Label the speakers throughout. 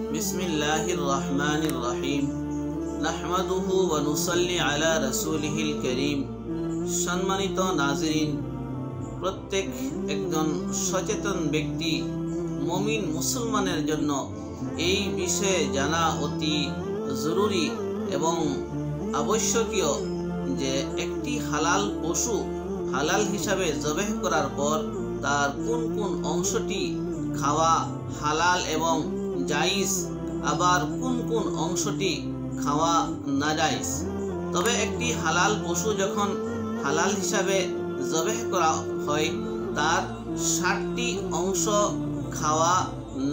Speaker 1: बिस्मिल्लाहिर रहमानिर रहीम नहमदुहु व नुसल्ली अला रसूलिहिल करीम। सम्मानित नाज़रीन, प्रत्येक एकजन सचेतन व्यक्ति मुमिन मुसलमानेर जन्य এই বিষয়ে জানা অতি জরুরি এবং আবশ্যকীয় যে একটি হালাল পশু হালাল হিসাবে জবাহ করার পর তার কোন কোন অংশটি খাওয়া হালাল এবং জায়েজ, আবার কোন কোন অংশটি খাওয়া নাজায়েজ। তবে একটি হালাল পশু যখন হালাল হিসাবে জবাহ করা হয় তার 60টি অংশ খাওয়া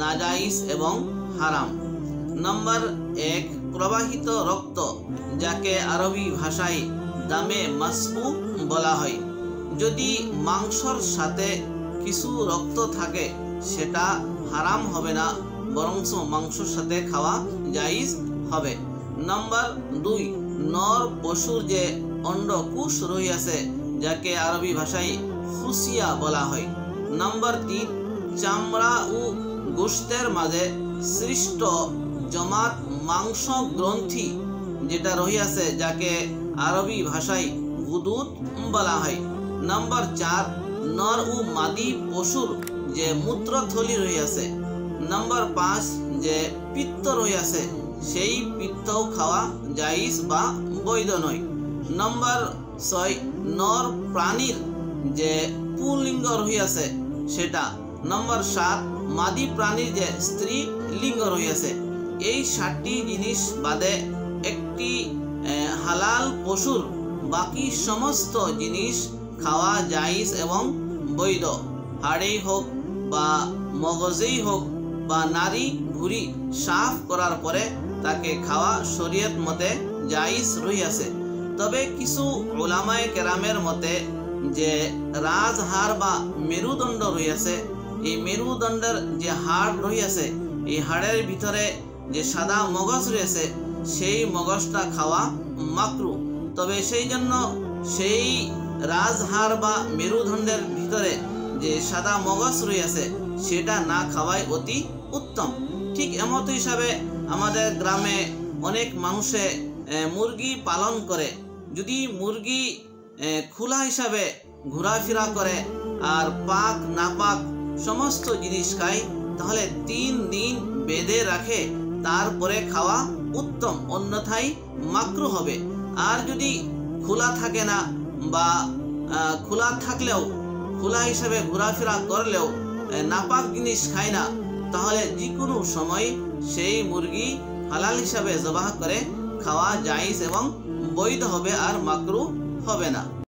Speaker 1: নাজায়েজ এবং হারাম। নম্বর 1, প্রবাহিত রক্ত, যাকে আরবি ভাষায় দামে মাসফু বলা হয়। যদি মাংসর সাথে কিছু রক্ত থাকে সেটা হারাম হবে না, বরং মাংসর সাথে খাওয়া জায়েজ হবে। নম্বর 2, নর পশুর যে অন্ডকোষ রহিয়াছে যাকে আরবি ভাষায় খুসিয়া বলা হয়। নম্বর 3, চামড়া ও গোশতের মাঝে সৃষ্ট জমাট মাংস গ্রন্থি যেটা রহিয়াছে যাকে আরবি ভাষায় গুদুদ বলা হয়। নম্বর 4, নর ও মাদি পশুর যে মূত্রথলি রহিয়াছে। নম্বর 5, যে পিত্ত রহিয়াছে সেই পিত্তও খাওয়া জায়েজ বা বৈধ নয়। নম্বর 6, নর প্রাণীর যে পুলিঙ্গ রহিয়াছে সেটা। নম্বর 7, মাদি প্রাণীর যে স্ত্রী লিঙ্গ রহিয়াছে। এই 7টি জিনিস বাদে একটি হালাল পশুর বাকি সমস্ত জিনিস খাওয়া জায়েজ এবং বৈধ। হাড়েই হোক বা মগজেই হোক বা নারী ভুঁড়ি সাফ করার পরে তাকে খাওয়া শরীয়ত মতে জায়েজ রহিয়াছে। তবে কিছু উলামায়ে কেরামের মতে যে রাজহাড় বা মেরুদণ্ড রহিয়াছে, এই মেরুদণ্ডের যে হাড় রহিয়াছে এই হাড়ের ভিতরে যে সাদা মগজ রয়েছে সেই মগজটা খাওয়া মাকরু। তবে সেই জন্য সেই রাজহাড় বা মেরুদণ্ডের ভিতরে যে সাদা মগজ রয়েছে সেটা না খাওয়াই অতি উত্তম। ঠিক এমত হিসাবে আমাদের গ্রামে অনেক মানুষে মুরগি পালন করে। যদি মুরগি খোলা হিসাবে ঘোরাফেরা করে আর পাক নাপাক সমস্ত জিনিস খায় তাহলে 3 দিন বেঁধে রাখে তারপরে খাওয়া উত্তম, অন্যথায় মাকরু হবে। আর যদি খোলা থাকে না বা খোলা থাকলেও খোলা হিসাবে ঘোরাফেরা করলেও নাপাক জিনিস খায় না তাহলে যে কোনো সময় সেই মুরগি হালাল হিসাবে জবাহ করে খাওয়া জায়েজ এবং বৈধ হবে, আর মাকরু হবে না।